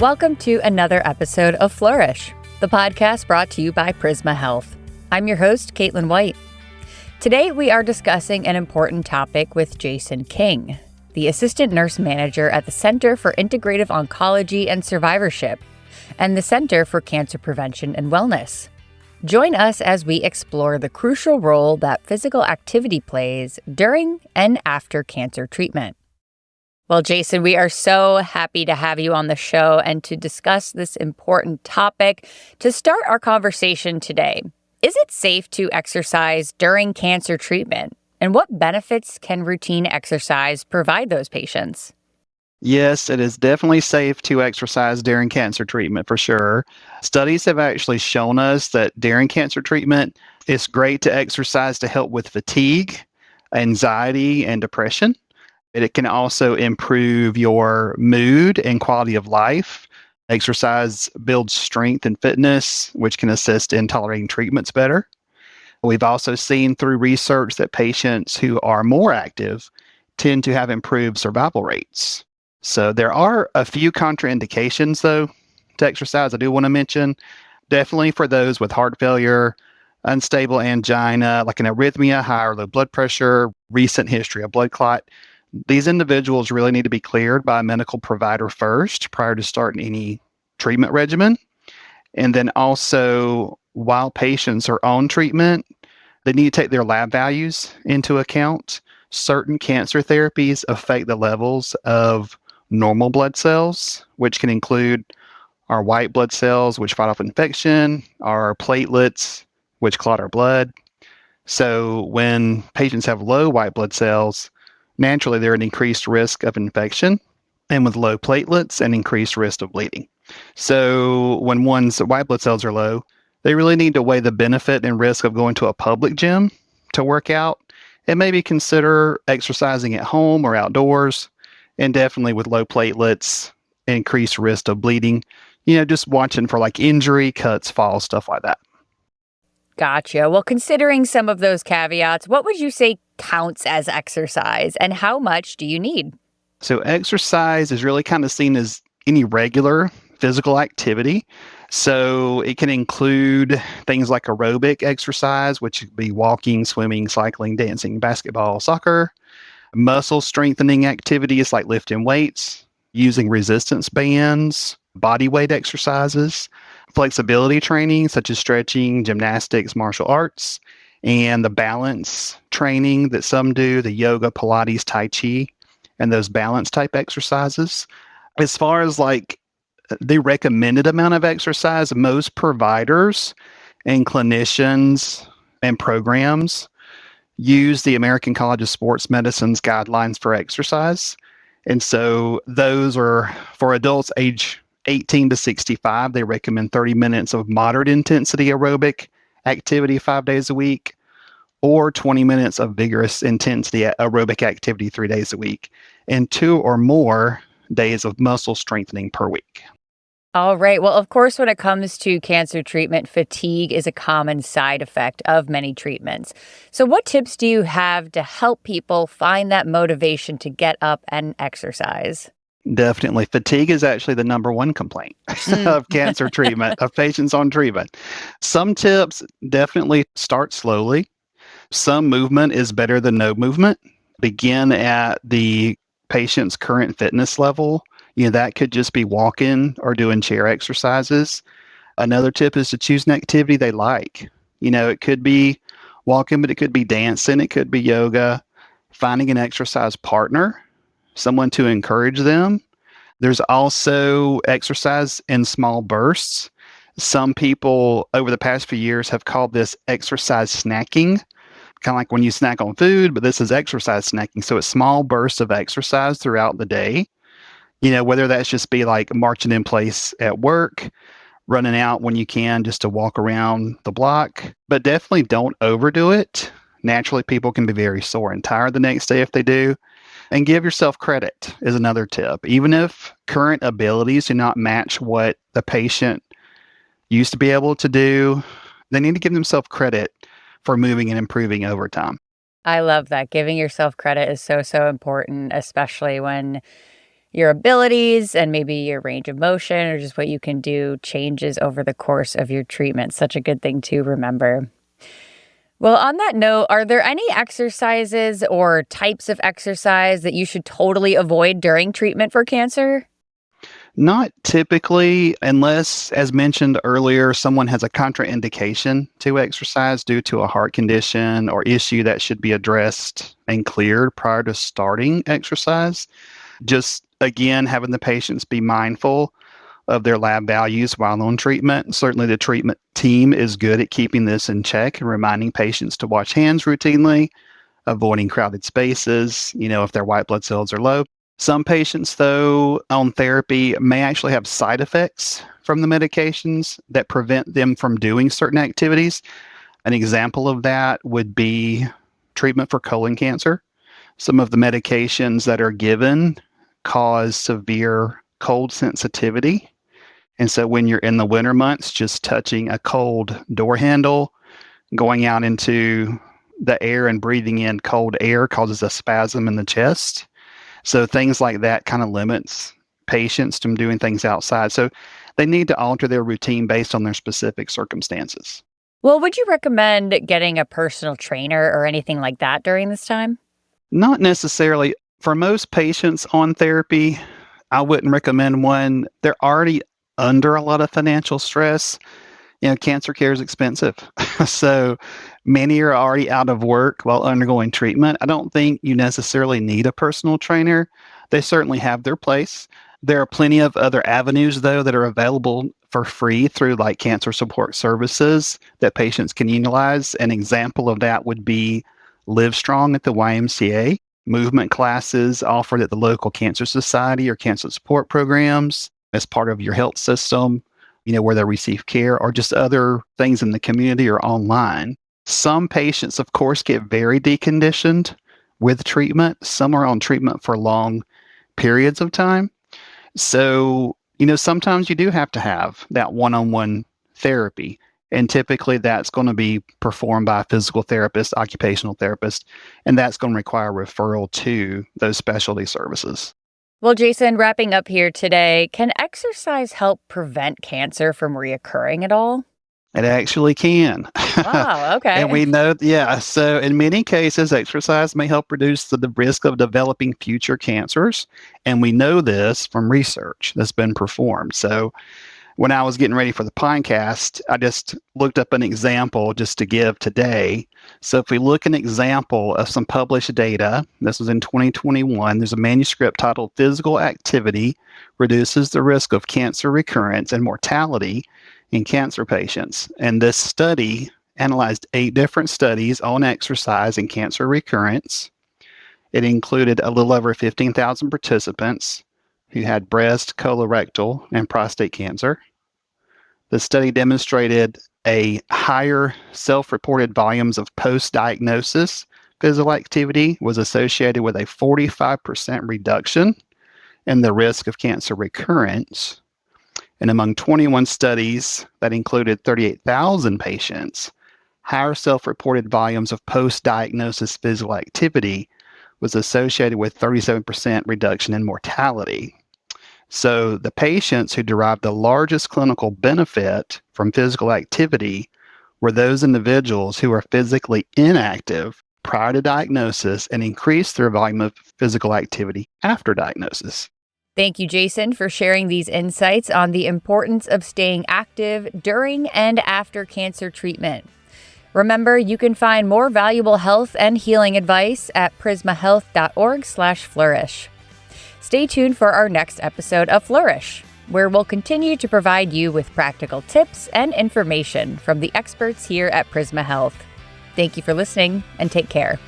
Welcome to another episode of Flourish, the podcast brought to you by Prisma Health. I'm your host, Caitlin White. Today, we are discussing an important topic with Jason King, the Assistant Nurse Manager at the Center for Integrative Oncology and Survivorship and the Center for Cancer Prevention and Wellness. Join us as we explore the crucial role that physical activity plays during and after cancer treatment. Well, Jason, we are so happy to have you on the show and to discuss this important topic. To start our conversation today, is it safe to exercise during cancer treatment? And what benefits can routine exercise provide those patients? Yes, it is definitely safe to exercise during cancer treatment for sure. Studies have actually shown us that during cancer treatment, it's great to exercise to help with fatigue, anxiety, and depression. It can also improve your mood and quality of life. Exercise builds strength and fitness, which can assist in tolerating treatments better. We've also seen through research that patients who are more active tend to have improved survival rates. So there are a few contraindications, though, to exercise I do want to mention. Definitely for those with heart failure, unstable angina, like an arrhythmia, high or low blood pressure, recent history of blood clot. These individuals really need to be cleared by a medical provider first prior to starting any treatment regimen. And then also, while patients are on treatment, they need to take their lab values into account. Certain cancer therapies affect the levels of normal blood cells, which can include our white blood cells, which fight off infection, our platelets, which clot our blood. So when patients have low white blood cells, naturally they're at increased risk of infection, and with low platelets, an increased risk of bleeding. So when one's white blood cells are low, they really need to weigh the benefit and risk of going to a public gym to work out and maybe consider exercising at home or outdoors. And definitely with low platelets, increased risk of bleeding, just watching for like injury, cuts, falls, stuff like that. Gotcha. Well, considering some of those caveats, what would you say counts as exercise and how much do you need? So exercise is really kind of seen as any regular physical activity. So it can include things like aerobic exercise, which would be walking, swimming, cycling, dancing, basketball, soccer. Muscle strengthening activities like lifting weights, using resistance bands, body weight exercises, flexibility training such as stretching, gymnastics, martial arts, and the balance training that some do, the yoga, Pilates, Tai Chi, and those balance type exercises. As far as like the recommended amount of exercise, most providers and clinicians and programs use the American College of Sports Medicine's guidelines for exercise. And so those are for adults age 18 to 65. They recommend 30 minutes of moderate intensity aerobic activity 5 days a week, or 20 minutes of vigorous intensity aerobic activity 3 days a week, and 2 or more days of muscle strengthening per week. All right. Well, of course, when it comes to cancer treatment, fatigue is a common side effect of many treatments. So what tips do you have to help people find that motivation to get up and exercise? Definitely. Fatigue is actually the number one complaint of cancer treatment, of patients on treatment. Some tips, definitely start slowly. Some movement is better than no movement. Begin at the patient's current fitness level. That could just be walking or doing chair exercises. Another tip is to choose an activity they like. It could be walking, but it could be dancing. It could be yoga. Finding an exercise partner, someone to encourage them. There's also exercise in small bursts. Some people over the past few years have called this exercise snacking, kind of like when you snack on food, but this is exercise snacking. So it's small bursts of exercise throughout the day. Whether that's just be like marching in place at work, running out when you can just to walk around the block, but definitely don't overdo it. Naturally, people can be very sore and tired the next day if they do. And give yourself credit is another tip. Even if current abilities do not match what the patient used to be able to do, they need to give themselves credit for moving and improving over time. I love that. Giving yourself credit is so, so important, especially when your abilities and maybe your range of motion or just what you can do changes over the course of your treatment. Such a good thing to remember. Well, on that note, are there any exercises or types of exercise that you should totally avoid during treatment for cancer? Not typically, unless, as mentioned earlier, someone has a contraindication to exercise due to a heart condition or issue that should be addressed and cleared prior to starting exercise. Just again, having the patients be mindful of their lab values while on treatment. Certainly, the treatment team is good at keeping this in check and reminding patients to wash hands routinely, avoiding crowded spaces, if their white blood cells are low. Some patients, though, on therapy may actually have side effects from the medications that prevent them from doing certain activities. An example of that would be treatment for colon cancer. Some of the medications that are given cause severe cold sensitivity. And so when you're in the winter months, just touching a cold door handle, going out into the air and breathing in cold air causes a spasm in the chest. So things like that kind of limits patients from doing things outside. So they need to alter their routine based on their specific circumstances. Well, would you recommend getting a personal trainer or anything like that during this time? Not necessarily. For most patients on therapy, I wouldn't recommend one. They're already under a lot of financial stress. Cancer care is expensive. So many are already out of work while undergoing treatment. I don't think you necessarily need a personal trainer. They certainly have their place. There are plenty of other avenues, though, that are available for free through like cancer support services that patients can utilize. An example of that would be Live Strong at the YMCA, movement classes offered at the local cancer society or cancer support programs as part of your health system, where they receive care, or just other things in the community or online. Some patients, of course, get very deconditioned with treatment. Some are on treatment for long periods of time. So, sometimes you do have to have that one-on-one therapy. And typically that's going to be performed by a physical therapist, occupational therapist, and that's going to require referral to those specialty services. Well, Jason, wrapping up here today, can exercise help prevent cancer from reoccurring at all? It actually can. Wow, okay. And we know, yeah. So in many cases, exercise may help reduce the risk of developing future cancers. And we know this from research that's been performed. So when I was getting ready for the podcast, I just looked up an example just to give today. So if we look at an example of some published data, this was in 2021, there's a manuscript titled Physical Activity Reduces the Risk of Cancer Recurrence and Mortality in Cancer Patients. And this study analyzed 8 different studies on exercise and cancer recurrence. It included a little over 15,000 participants who had breast, colorectal, and prostate cancer. The study demonstrated a higher self-reported volumes of post-diagnosis physical activity was associated with a 45% reduction in the risk of cancer recurrence. And among 21 studies that included 38,000 patients, higher self-reported volumes of post-diagnosis physical activity was associated with 37% reduction in mortality. So the patients who derived the largest clinical benefit from physical activity were those individuals who were physically inactive prior to diagnosis and increased their volume of physical activity after diagnosis. Thank you, Jason, for sharing these insights on the importance of staying active during and after cancer treatment. Remember, you can find more valuable health and healing advice at prismahealth.org/flourish. Stay tuned for our next episode of Flourish, where we'll continue to provide you with practical tips and information from the experts here at Prisma Health. Thank you for listening and take care.